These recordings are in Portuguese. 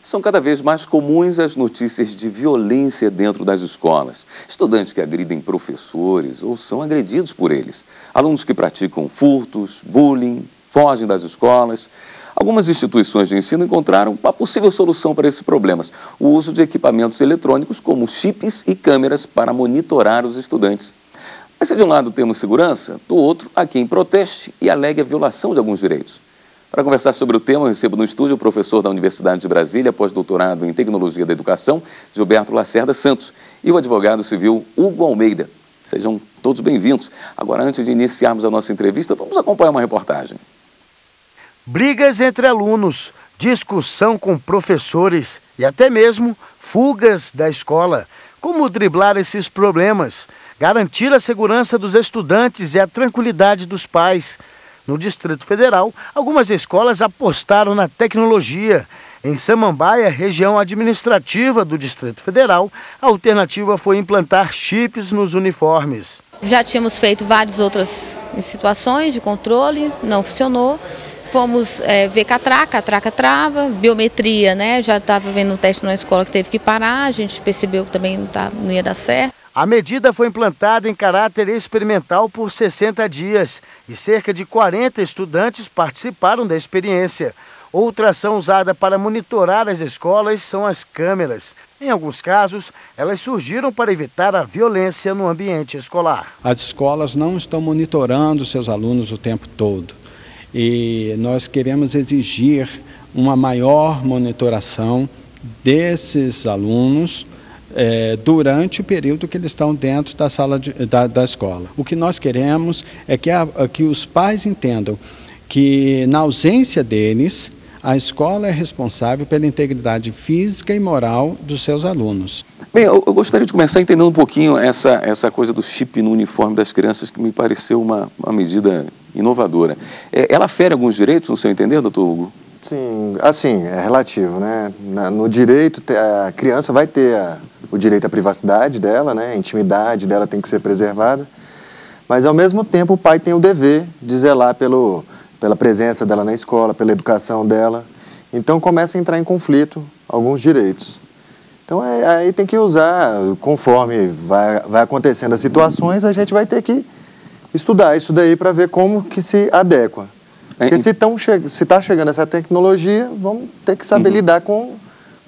São cada vez mais comuns as notícias de violência dentro das escolas. Estudantes que agridem professores ou são agredidos por eles. Alunos que praticam furtos, bullying, fogem das escolas. Algumas instituições de ensino encontraram uma possível solução para esses problemas: o uso de equipamentos eletrônicos como chips e câmeras para monitorar os estudantes. Mas se de um lado temos segurança, do outro há quem proteste e alegue a violação de alguns direitos. Para conversar sobre o tema, eu recebo no estúdio o professor da Universidade de Brasília, pós-doutorado em Tecnologia da Educação, Gilberto Lacerda Santos, e o advogado civil Hugo Almeida. Sejam todos bem-vindos. Agora, antes de iniciarmos a nossa entrevista, vamos acompanhar uma reportagem. Brigas entre alunos, discussão com professores e até mesmo fugas da escola. Como driblar esses problemas? Garantir a segurança dos estudantes e a tranquilidade dos pais. No Distrito Federal, algumas escolas apostaram na tecnologia. Em Samambaia, região administrativa do Distrito Federal, a alternativa foi implantar chips nos uniformes. Já tínhamos feito várias outras situações de controle, não funcionou. Fomos ver catraca trava, biometria, né? Já estava vendo um teste na escola que teve que parar, a gente percebeu que também não ia dar certo. A medida foi implantada em caráter experimental por 60 dias e cerca de 40 estudantes participaram da experiência. Outra ação usada para monitorar as escolas são as câmeras. Em alguns casos, elas surgiram para evitar a violência no ambiente escolar. As escolas não estão monitorando seus alunos o tempo todo e nós queremos exigir uma maior monitoração desses alunos durante o período que eles estão dentro da sala da escola. O que nós queremos é que os pais entendam que, na ausência deles, a escola é responsável pela integridade física e moral dos seus alunos. Bem, eu gostaria de começar entendendo um pouquinho essa coisa do chip no uniforme das crianças, que me pareceu uma medida inovadora. Ela fere alguns direitos, no seu entender, doutor Hugo? Sim, assim, é relativo, né? No direito, a criança vai ter o direito à privacidade dela, né? A intimidade dela tem que ser preservada, mas ao mesmo tempo o pai tem o dever de zelar pela presença dela na escola, pela educação dela. Então começa a entrar em conflito alguns direitos. Então aí tem que usar, conforme vai acontecendo as situações, a gente vai ter que estudar isso daí para ver como que se adequa. Porque se está chegando essa tecnologia, vamos ter que saber lidar com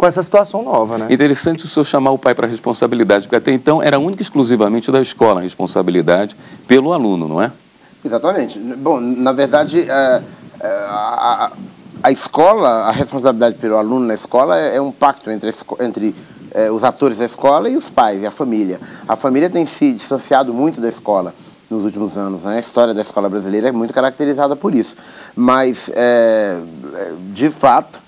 essa situação nova, né? Interessante o senhor chamar o pai para a responsabilidade, porque até então era única e exclusivamente da escola a responsabilidade pelo aluno, não é? Exatamente. Bom, na verdade, a escola, a responsabilidade pelo aluno na escola é um pacto entre os atores da escola e os pais e a família. A família tem se distanciado muito da escola nos últimos anos, né? A história da escola brasileira é muito caracterizada por isso. Mas, de fato,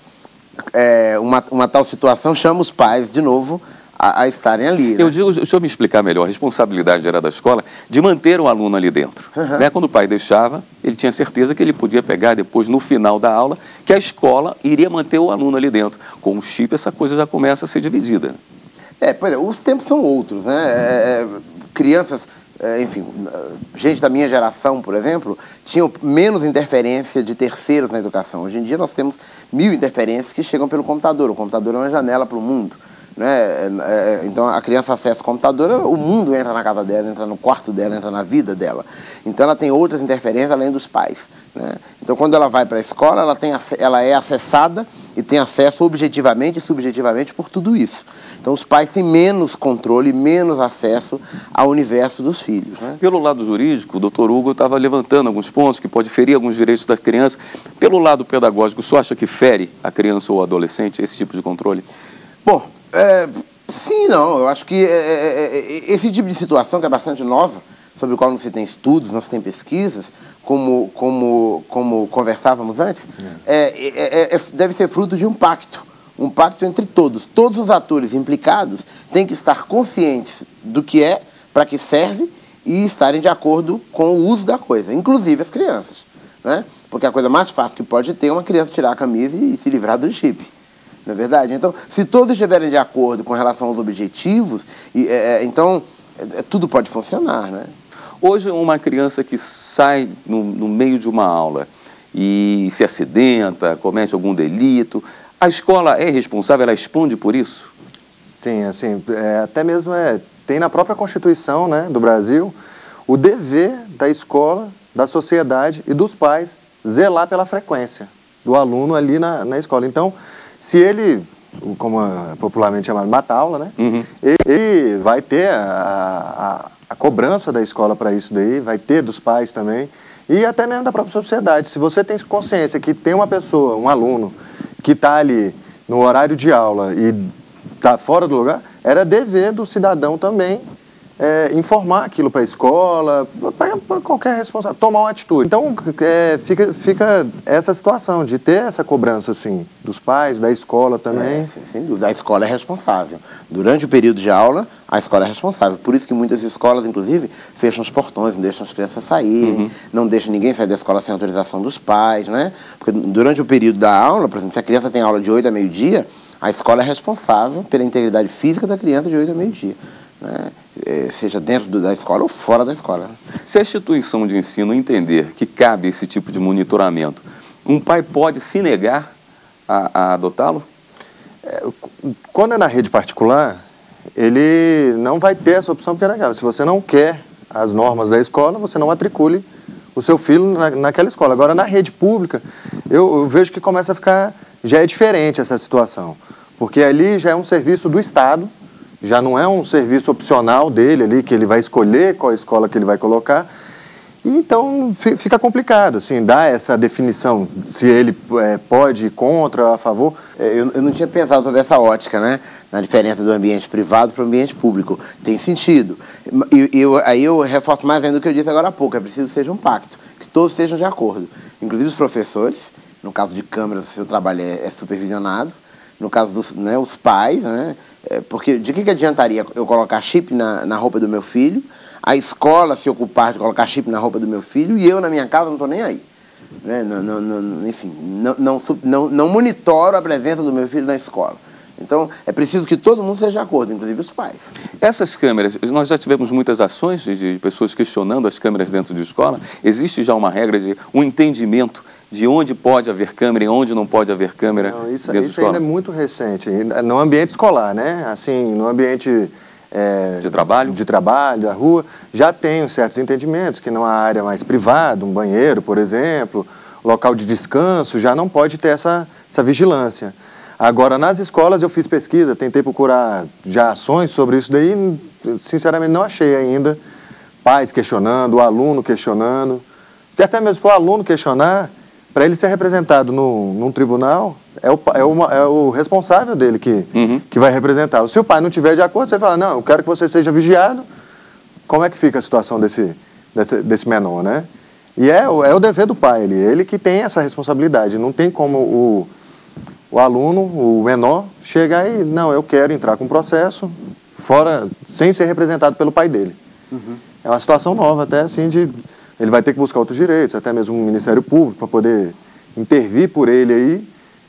uma tal situação chama os pais, de novo, a estarem ali. Né? Eu digo, deixa eu me explicar melhor, a responsabilidade era da escola de manter o aluno ali dentro. Né? Quando o pai deixava, ele tinha certeza que ele podia pegar depois, no final da aula, que a escola iria manter o aluno ali dentro. Com o chip, essa coisa já começa a ser dividida. Pois é, os tempos são outros, né? Crianças... enfim, gente da minha geração, por exemplo, tinham menos interferência de terceiros na educação. Hoje em dia nós temos 1000 interferências que chegam pelo computador. O computador é uma janela para o mundo, né? Então a criança acessa o computador, o mundo entra na casa dela, entra no quarto dela, entra na vida dela. Então ela tem outras interferências além dos pais, né? Então quando ela vai para a escola, ela é acessada e tem acesso objetivamente e subjetivamente por tudo isso. Então os pais têm menos controle, menos acesso ao universo dos filhos, né? Pelo lado jurídico, o doutor Hugo estava levantando alguns pontos que pode ferir alguns direitos da criança. Pelo lado pedagógico, o senhor acha que fere a criança ou o adolescente esse tipo de controle? Bom, sim, não. Eu acho que esse tipo de situação, que é bastante nova, sobre o qual não se tem estudos, não se tem pesquisas, como conversávamos antes, deve ser fruto de um pacto entre todos. Todos os atores implicados têm que estar conscientes do que é, para que serve e estarem de acordo com o uso da coisa, inclusive as crianças, né? Porque a coisa mais fácil que pode ter é uma criança tirar a camisa e se livrar do chip. não é verdade? Então, se todos estiverem de acordo com relação aos objetivos, então tudo pode funcionar, né? Hoje, uma criança que sai no meio de uma aula e se acidenta, comete algum delito, a escola é responsável, ela responde por isso? Sim, assim, até mesmo tem na própria Constituição, né, do Brasil o dever da escola, da sociedade e dos pais zelar pela frequência do aluno ali na escola. Então, se ele, como é popularmente chamado, mata aula, né, ele vai ter a cobrança da escola para isso daí, vai ter dos pais também, e até mesmo da própria sociedade. Se você tem consciência que tem uma pessoa, um aluno, que está ali no horário de aula e está fora do lugar, era dever do cidadão também informar aquilo para a escola, para qualquer responsável, tomar uma atitude. Então, fica essa situação de ter essa cobrança, assim, dos pais, da escola também. Sem dúvida, a escola é responsável. Durante o período de aula, a escola é responsável. Por isso que muitas escolas, inclusive, fecham os portões, não deixam as crianças saírem, não deixam ninguém sair da escola sem autorização dos pais, né? Porque durante o período da aula, por exemplo, se a criança tem aula de 8 a meio-dia, a escola é responsável pela integridade física da criança de 8 a meio-dia, né? Seja dentro da escola ou fora da escola. Se a instituição de ensino entender que cabe esse tipo de monitoramento, um pai pode se negar a adotá-lo? Quando é na rede particular, ele não vai ter essa opção, porque é legal. Se você não quer as normas da escola, você não matricule o seu filho naquela escola. Agora, na rede pública, eu vejo que começa a ficar, já é diferente essa situação, porque ali já é um serviço do Estado, já não é um serviço opcional dele ali, que ele vai escolher qual escola que ele vai colocar. E então fica complicado, assim, dar essa definição, se ele pode ir contra, a favor. Eu não tinha pensado sobre essa ótica, né? Na diferença do ambiente privado para o ambiente público. Tem sentido. Aí eu reforço mais ainda o que eu disse agora há pouco, é preciso que seja um pacto, que todos estejam de acordo. Inclusive os professores, no caso de câmeras, o seu trabalho é supervisionado. No caso dos os pais, né? Porque de que adiantaria eu colocar chip na roupa do meu filho, a escola se ocupar de colocar chip na roupa do meu filho e eu na minha casa não estou nem aí? Né? Enfim, não monitoro a presença do meu filho na escola. Então, é preciso que todo mundo seja de acordo, inclusive os pais. Essas câmeras, nós já tivemos muitas ações de pessoas questionando as câmeras dentro de escola. Existe já uma regra, um entendimento de onde pode haver câmera e onde não pode haver câmera dentro da escola? Isso ainda é muito recente, no ambiente escolar, né? Assim, no ambiente de trabalho, da rua, já tem certos entendimentos, que numa área mais privada, um banheiro, por exemplo, local de descanso, já não pode ter essa vigilância. Agora, nas escolas eu fiz pesquisa, tentei procurar já ações sobre isso daí, sinceramente não achei ainda pais questionando, o aluno questionando, porque até mesmo para o aluno questionar, para ele ser representado num tribunal, é o responsável dele que vai representá-lo. Se o pai não estiver de acordo, você fala, não, eu quero que você seja vigiado. Como é que fica a situação desse menor, né? E é o dever do pai, ele que tem essa responsabilidade. Não tem como o aluno, o menor, chegar e, não, eu quero entrar com um processo sem ser representado pelo pai dele. É uma situação nova até, assim, ele vai ter que buscar outros direitos, até mesmo um Ministério Público, para poder intervir por ele aí.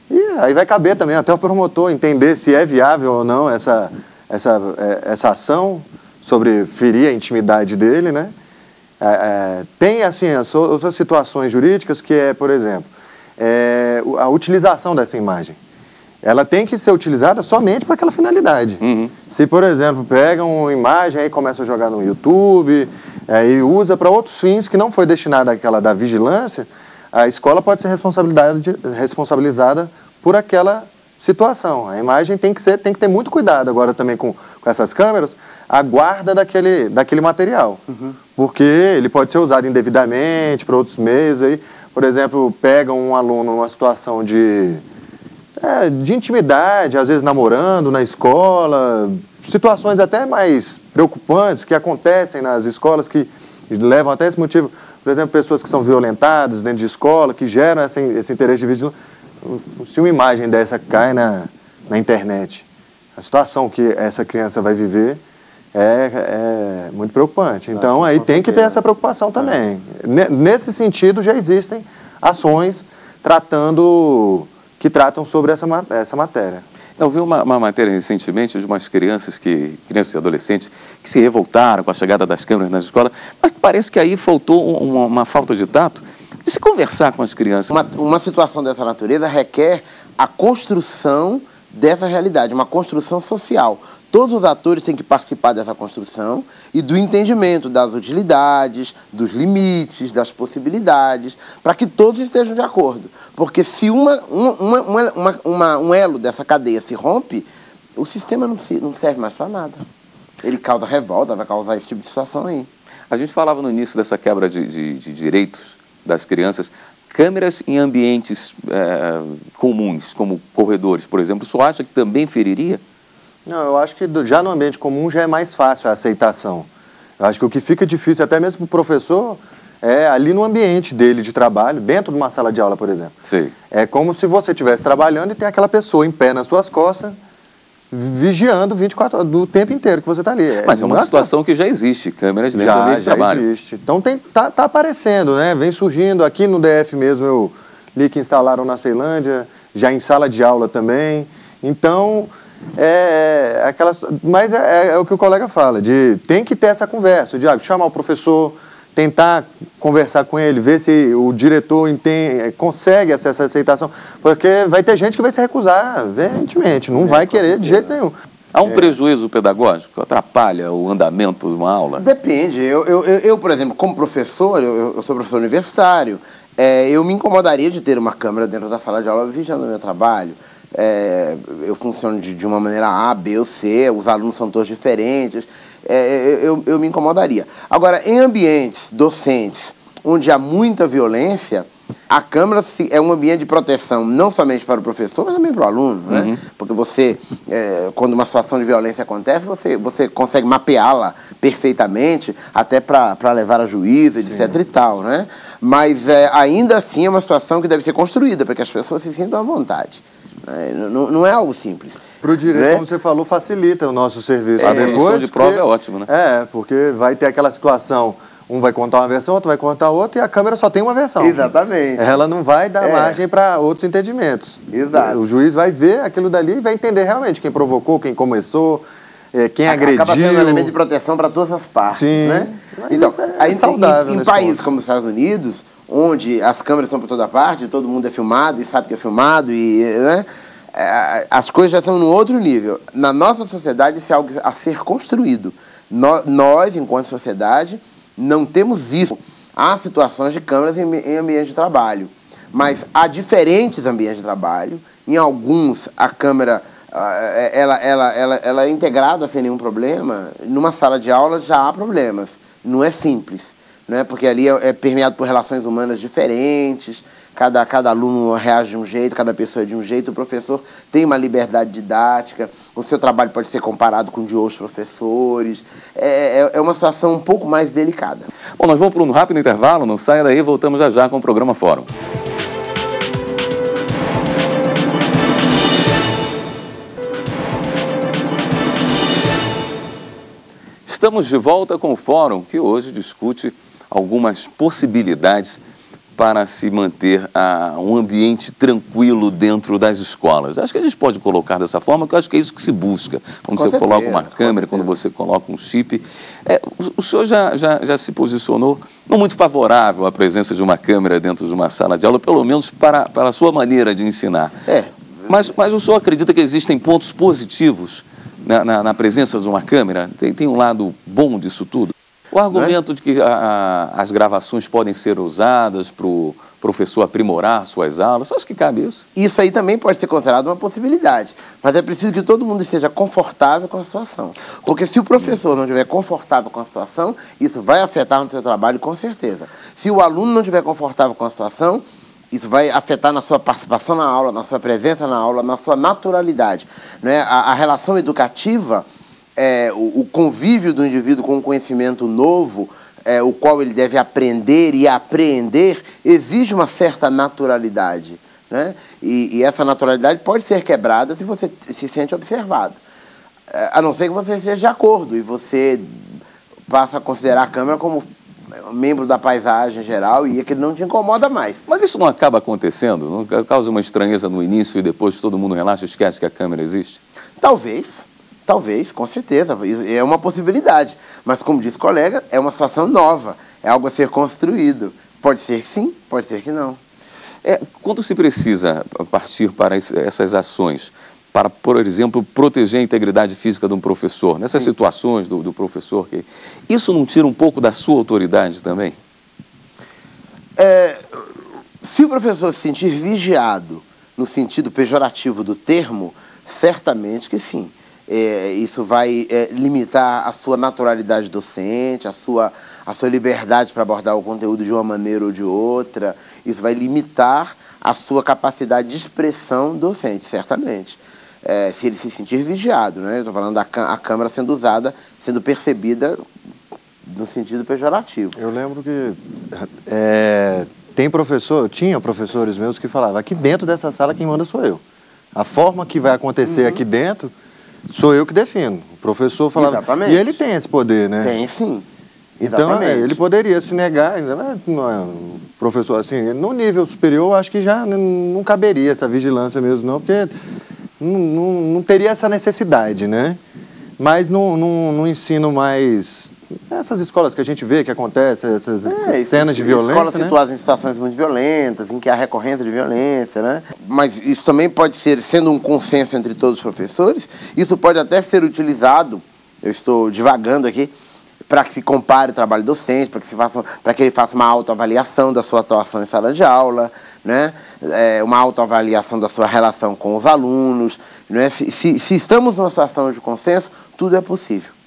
E aí vai caber também até o promotor entender se é viável ou não essa ação sobre ferir a intimidade dele, né? Tem, assim, as outras situações jurídicas que por exemplo, a utilização dessa imagem. Ela tem que ser utilizada somente para aquela finalidade. Se, por exemplo, pegam uma imagem e começam a jogar no YouTube e usa para outros fins que não foi destinada àquela da vigilância, a escola pode ser responsabilizada por aquela situação. A imagem tem que ter muito cuidado agora também com essas câmeras, a guarda daquele material. Porque ele pode ser usado indevidamente para outros meios. Aí, por exemplo, pegam um aluno numa situação de intimidade, às vezes namorando na escola, situações até mais preocupantes que acontecem nas escolas que levam até esse motivo, por exemplo, pessoas que são violentadas dentro de escola, que geram esse interesse de vigilância. Se uma imagem dessa cai na internet, a situação que essa criança vai viver é muito preocupante. Então, aí tem que ter essa preocupação também. Nesse sentido, já existem ações tratando que tratam sobre essa matéria. Eu vi uma matéria recentemente de umas crianças e adolescentes que se revoltaram com a chegada das câmeras nas escolas, mas parece que aí faltou uma falta de tato de se conversar com as crianças. Uma situação dessa natureza requer a construção dessa realidade, uma construção social. Todos os atores têm que participar dessa construção e do entendimento das utilidades, dos limites, das possibilidades, para que todos estejam de acordo. Porque se um elo dessa cadeia se rompe, o sistema não serve mais para nada. Ele causa revolta, vai causar esse tipo de situação aí. A gente falava no início dessa quebra de direitos das crianças, câmeras em ambientes comuns, como corredores, por exemplo, o senhor acha que também feriria? Não, eu acho que já no ambiente comum já é mais fácil a aceitação. Eu acho que o que fica difícil até mesmo para o professor é ali no ambiente dele de trabalho, dentro de uma sala de aula, por exemplo. Sim. É como se você estivesse trabalhando e tem aquela pessoa em pé nas suas costas, vigiando 24 horas, do tempo inteiro que você está ali. Mas é uma situação que já existe, câmeras dentro do ambiente de trabalho. Já existe. Então tá aparecendo, né? Vem surgindo aqui no DF mesmo, eu li que instalaram na Ceilândia, já em sala de aula também. Então, mas é o que o colega fala, tem que ter essa conversa, de chamar o professor, tentar conversar com ele, ver se o diretor consegue essa aceitação, porque vai ter gente que vai se recusar, veementemente, não vai querer de jeito nenhum. Há um prejuízo pedagógico? Atrapalha o andamento de uma aula? Depende. Eu, por exemplo, como professor, eu sou professor universitário, eu me incomodaria de ter uma câmera dentro da sala de aula vigiando o meu trabalho. Eu funciono de uma maneira A, B ou C, os alunos são todos diferentes, eu me incomodaria. Agora, em ambientes docentes onde há muita violência, a câmera é um ambiente de proteção não somente para o professor, mas também para o aluno, né? Porque você, quando uma situação de violência acontece, você consegue mapeá-la perfeitamente, até para levar a juízo, etc. e tal, né? Mas ainda assim é uma situação que deve ser construída para que as pessoas se sintam à vontade. Não é algo simples. Para o direito, como você falou, facilita o nosso serviço. A devolução de prova é ótimo, né? Porque vai ter aquela situação, um vai contar uma versão, outro vai contar outra, e a câmera só tem uma versão. Exatamente. Ela não vai dar margem para outros entendimentos. Exato. O juiz vai ver aquilo dali e vai entender realmente quem provocou, quem começou, quem agrediu. Acaba sendo um elemento de proteção para todas as partes, né? Então, é saudável em países como os Estados Unidos, onde as câmeras são por toda parte, todo mundo é filmado e sabe que é filmado, né? As coisas já estão num outro nível. Na nossa sociedade, isso é algo a ser construído. Nós, enquanto sociedade, não temos isso. Há situações de câmeras em ambiente de trabalho, mas há diferentes ambientes de trabalho. Em alguns, a câmera ela é integrada sem nenhum problema. Numa sala de aula já há problemas. Não é simples, né? Porque ali é permeado por relações humanas diferentes. Cada aluno reage de um jeito, cada pessoa é de um jeito. O professor tem uma liberdade didática. O seu trabalho pode ser comparado com o de outros professores. É uma situação um pouco mais delicada. Bom, nós vamos para um rápido intervalo. Não saia daí, voltamos já com o programa Fórum. Estamos de volta com o Fórum, que hoje discute algumas possibilidades para se manter um ambiente tranquilo dentro das escolas. Acho que a gente pode colocar dessa forma, porque eu acho que é isso que se busca. Quando você coloca uma câmera, quando você coloca um chip. O senhor já se posicionou não muito favorável à presença de uma câmera dentro de uma sala de aula, pelo menos para a sua maneira de ensinar. Mas o senhor acredita que existem pontos positivos na presença de uma câmera? Tem um lado bom disso tudo? O argumento de que as gravações podem ser usadas para o professor aprimorar suas aulas, acho que cabe isso. Isso aí também pode ser considerado uma possibilidade, mas é preciso que todo mundo esteja confortável com a situação. Porque se o professor não estiver confortável com a situação, isso vai afetar no seu trabalho com certeza. Se o aluno não estiver confortável com a situação, isso vai afetar na sua participação na aula, na sua presença na aula, na sua naturalidade, né? A relação educativa, o convívio do indivíduo com um conhecimento novo, o qual ele deve aprender e apreender, exige uma certa naturalidade, né? E essa naturalidade pode ser quebrada se você se sente observado. A não ser que você esteja de acordo e você passa a considerar a câmera como membro da paisagem geral e aquilo não te incomoda mais. Mas isso não acaba acontecendo? Não causa uma estranheza no início e depois todo mundo relaxa e esquece que a câmera existe? Talvez, com certeza, é uma possibilidade. Mas, como disse o colega, é uma situação nova, é algo a ser construído. Pode ser que sim, pode ser que não. Quando se precisa partir para essas ações, para, por exemplo, proteger a integridade física de um professor, nessas situações do professor, isso não tira um pouco da sua autoridade também? Se o professor se sentir vigiado, no sentido pejorativo do termo, certamente que sim. Isso vai limitar a sua naturalidade docente, a sua liberdade para abordar o conteúdo de uma maneira ou de outra. Isso vai limitar a sua capacidade de expressão docente, certamente. Se ele se sentir vigiado, né? Estou falando da câmera sendo usada, sendo percebida no sentido pejorativo. Eu lembro que tinha professores meus que falavam, aqui dentro dessa sala quem manda sou eu. A forma que vai acontecer aqui dentro, sou eu que defino. O professor falava... Exatamente. E ele tem esse poder, né? Tem, sim. Então, ele poderia se negar, não é um professor assim, no nível superior, acho que já não caberia essa vigilância mesmo, não, porque não teria essa necessidade, né? Mas no ensino mais... Essas escolas que a gente vê que acontecem, essas cenas de violência, escolas situadas em situações muito violentas, em que há recorrência de violência, né? Mas isso também pode ser, sendo um consenso entre todos os professores, isso pode até ser utilizado, eu estou divagando aqui, para que se compare o trabalho docente, para que ele faça uma autoavaliação da sua atuação em sala de aula, né? Uma autoavaliação da sua relação com os alunos, né? Se estamos numa situação de consenso, tudo é possível.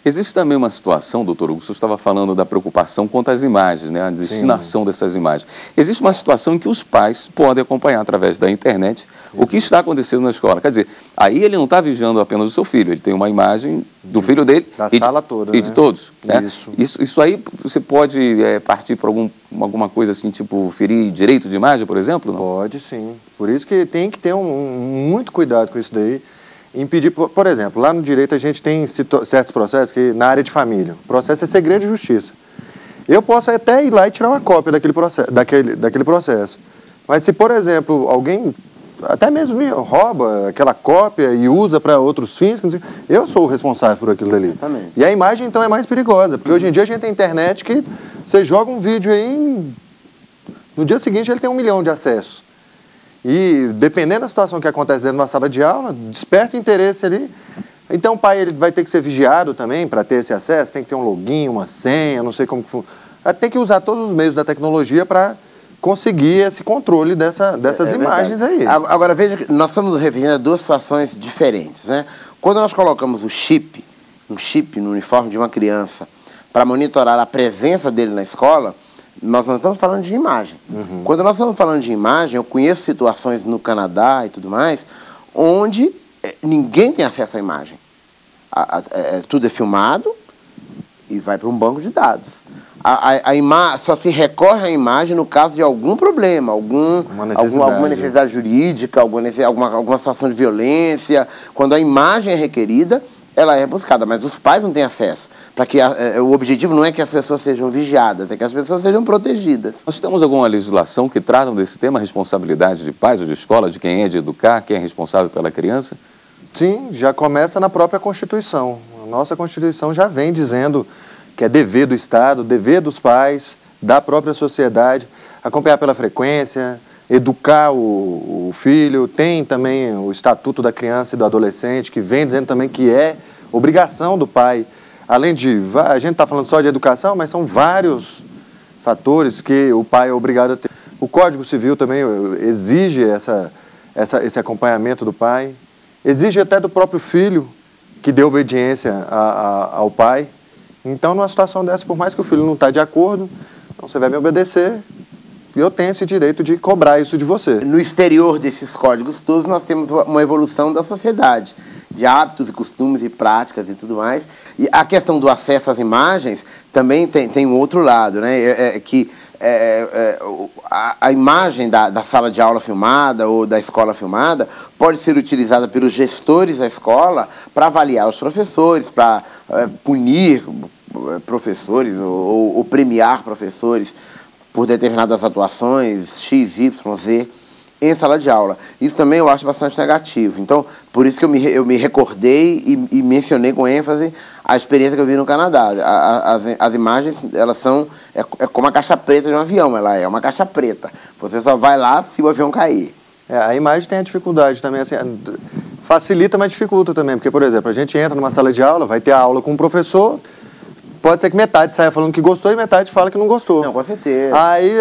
Existe também uma situação, doutor Hugo, o senhor estava falando da preocupação quanto às imagens, né? A destinação dessas imagens. Existe uma situação em que os pais podem acompanhar através da internet o que está acontecendo na escola. Quer dizer, aí ele não está vigiando apenas o seu filho, ele tem uma imagem do filho dele da sala toda, e de todos. Né? Isso aí você pode partir para alguma coisa assim, tipo ferir direito de imagem, por exemplo? Não? Pode sim. Por isso que tem que ter muito cuidado com isso daí. Impedir, por exemplo, lá no direito a gente tem certos processos que na área de família, o processo é segredo de justiça. Eu posso até ir lá e tirar uma cópia daquele processo. Mas se, por exemplo, alguém até mesmo rouba aquela cópia e usa para outros fins, eu sou o responsável por aquilo dali. Exatamente. E a imagem então é mais perigosa, porque hoje em dia a gente tem internet que você joga um vídeo aí, no dia seguinte ele tem 1 milhão de acessos. E dependendo da situação que acontece dentro de uma sala de aula, desperta o interesse ali. Então o pai ele vai ter que ser vigiado também para ter esse acesso, tem que ter um login, uma senha, não sei como que funciona. Tem que usar todos os meios da tecnologia para conseguir esse controle dessas imagens aí. Agora veja que nós estamos referindo a duas situações diferentes, né? Quando nós colocamos um chip no uniforme de uma criança para monitorar a presença dele na escola, nós não estamos falando de imagem. Quando nós estamos falando de imagem, eu conheço situações no Canadá e tudo mais, onde ninguém tem acesso à imagem. Tudo é filmado e vai para um banco de dados. Só se recorre à imagem no caso de algum problema, alguma necessidade jurídica, alguma situação de violência. Quando a imagem é requerida, ela é buscada, mas os pais não têm acesso. Para que o objetivo não é que as pessoas sejam vigiadas, é que as pessoas sejam protegidas. Nós temos alguma legislação que trata desse tema, a responsabilidade de pais ou de escola, de quem é de educar, quem é responsável pela criança? Sim, já começa na própria Constituição. A nossa Constituição já vem dizendo que é dever do Estado, dever dos pais, da própria sociedade, acompanhar pela frequência, educar o filho. Tem também o Estatuto da Criança e do Adolescente, que vem dizendo também que é obrigação do pai. Além de, a gente está falando só de educação, mas são vários fatores que o pai é obrigado a ter. O Código Civil também exige esse acompanhamento do pai. Exige até do próprio filho que dê obediência ao pai. Então, numa situação dessa, por mais que o filho não está de acordo, então você vai me obedecer e eu tenho esse direito de cobrar isso de você. No exterior desses códigos todos, nós temos uma evolução da sociedade, de hábitos e costumes e práticas e tudo mais. E a questão do acesso às imagens também tem um outro lado, né? A imagem da sala de aula filmada ou da escola filmada pode ser utilizada pelos gestores da escola para avaliar os professores, para punir professores ou premiar professores por determinadas atuações, X, Y, Z, em sala de aula. Isso também eu acho bastante negativo. Então, por isso que eu me recordei e mencionei com ênfase a experiência que eu vi no Canadá. As imagens, elas são... É como a caixa preta de um avião, ela é uma caixa preta. Você só vai lá se o avião cair. A imagem tem a dificuldade também, assim, facilita, mas dificulta também. Porque, por exemplo, a gente entra numa sala de aula, vai ter a aula com um professor... Pode ser que metade saia falando que gostou e metade fala que não gostou. Não, com certeza. Aí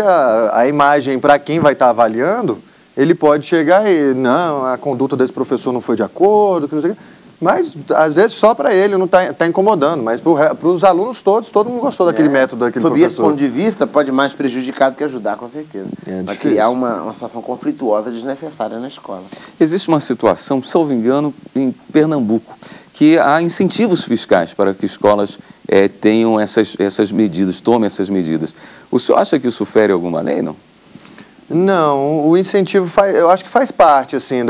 a imagem, para quem vai estar avaliando, ele pode chegar e, não, a conduta desse professor não foi de acordo, que não sei o quê. Mas, às vezes, só para ele não está incomodando. Mas para os alunos todos, todo mundo gostou daquele método daquele professor. Sob esse ponto de vista, pode mais prejudicar do que ajudar, com certeza. Vai criar uma situação conflituosa desnecessária na escola. Existe uma situação, salvo engano, em Pernambuco, que há incentivos fiscais para que escolas tenham essas medidas, tomem essas medidas. O senhor acha que isso fere alguma lei, não? Não, o incentivo eu acho que faz parte, assim,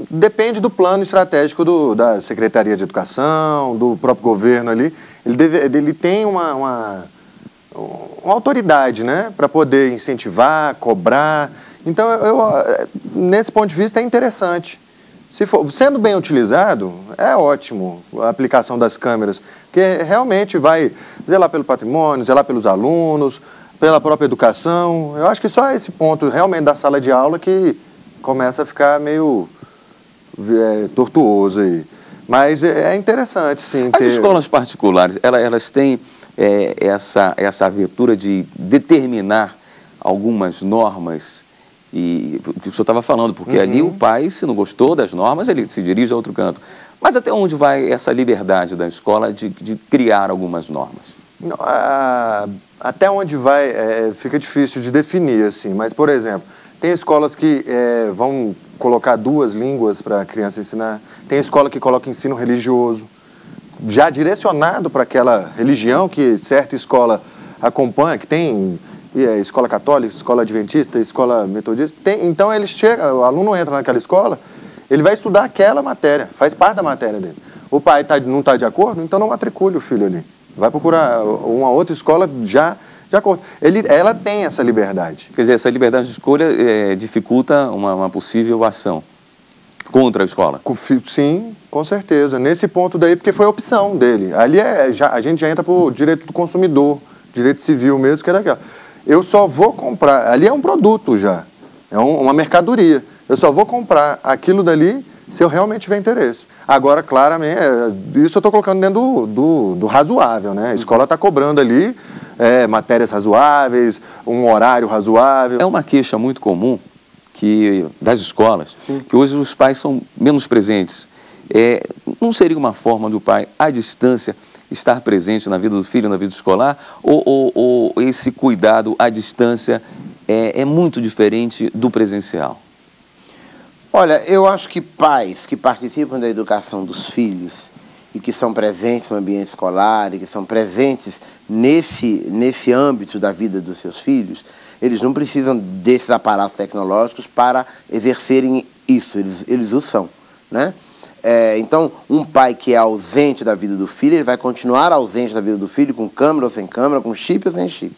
depende do plano estratégico da Secretaria de Educação, do próprio governo ali. Ele tem uma autoridade, né, para poder incentivar, cobrar. Então, nesse ponto de vista, é interessante. Sendo bem utilizado, é ótimo a aplicação das câmeras, porque realmente vai zelar pelo patrimônio, zelar pelos alunos, pela própria educação. Eu acho que só esse ponto realmente da sala de aula que começa a ficar meio tortuoso aí. Mas é interessante, sim. As escolas particulares, elas têm essa abertura de determinar algumas normas, e o que o senhor estava falando, porque ali o pai, se não gostou das normas, ele se dirige a outro canto. Mas até onde vai essa liberdade da escola de criar algumas normas? Não, até onde vai fica difícil de definir, assim. Mas, por exemplo, tem escolas que vão colocar 2 línguas para a criança ensinar. Tem escola que coloca ensino religioso, já direcionado para aquela religião que certa escola acompanha, que tem... escola católica, escola adventista, escola metodista. Então, o aluno entra naquela escola, ele vai estudar aquela matéria, faz parte da matéria dele. O pai não está de acordo, então não matricule o filho ali. Vai procurar uma outra escola já de acordo. Ela tem essa liberdade. Quer dizer, essa liberdade de escolha dificulta uma possível ação contra a escola? Sim, com certeza. Nesse ponto daí, porque foi a opção dele. Ali a gente já entra para o direito do consumidor, direito civil mesmo, que é daquela. Eu só vou comprar, ali é um produto já, é uma mercadoria. Eu só vou comprar aquilo dali se eu realmente tiver interesse. Agora, claramente, isso eu estou colocando dentro do razoável, né? A escola está cobrando ali matérias razoáveis, um horário razoável. É uma queixa muito comum das escolas, que hoje os pais são menos presentes. Não seria uma forma do pai, à distância, estar presente na vida do filho, na vida escolar, ou esse cuidado à distância é muito diferente do presencial? Olha, eu acho que pais que participam da educação dos filhos e que são presentes no ambiente escolar e que são presentes nesse âmbito da vida dos seus filhos, eles não precisam desses aparatos tecnológicos para exercerem isso, eles o são, né? Então, um pai que é ausente da vida do filho, ele vai continuar ausente da vida do filho com câmera ou sem câmera, com chip ou sem chip.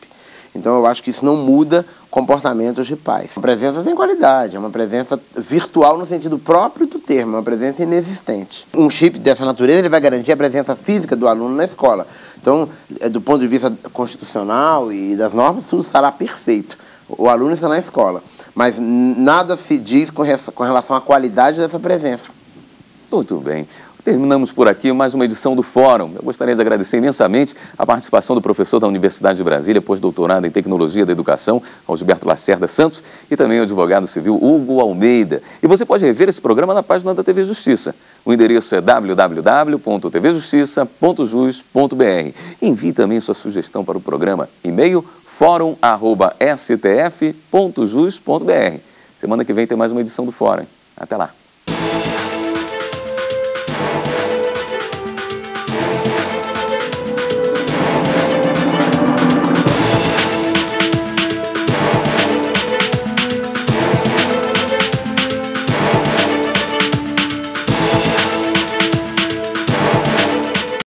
Então, eu acho que isso não muda comportamentos de pais. Uma presença sem qualidade, é uma presença virtual no sentido próprio do termo, uma presença inexistente. Um chip dessa natureza, ele vai garantir a presença física do aluno na escola. Então, do ponto de vista constitucional e das normas, tudo estará perfeito. O aluno está na escola. Mas nada se diz com relação à qualidade dessa presença. Muito bem. Terminamos por aqui mais uma edição do Fórum. Eu gostaria de agradecer imensamente a participação do professor da Universidade de Brasília, pós-doutorado em Tecnologia da Educação, Gilberto Lacerda Santos, e também o advogado civil Hugo Almeida. E você pode rever esse programa na página da TV Justiça. O endereço é www.tvjustiça.jus.br. Envie também sua sugestão para o programa. E-mail forum@stf.jus.br. Semana que vem tem mais uma edição do Fórum. Até lá.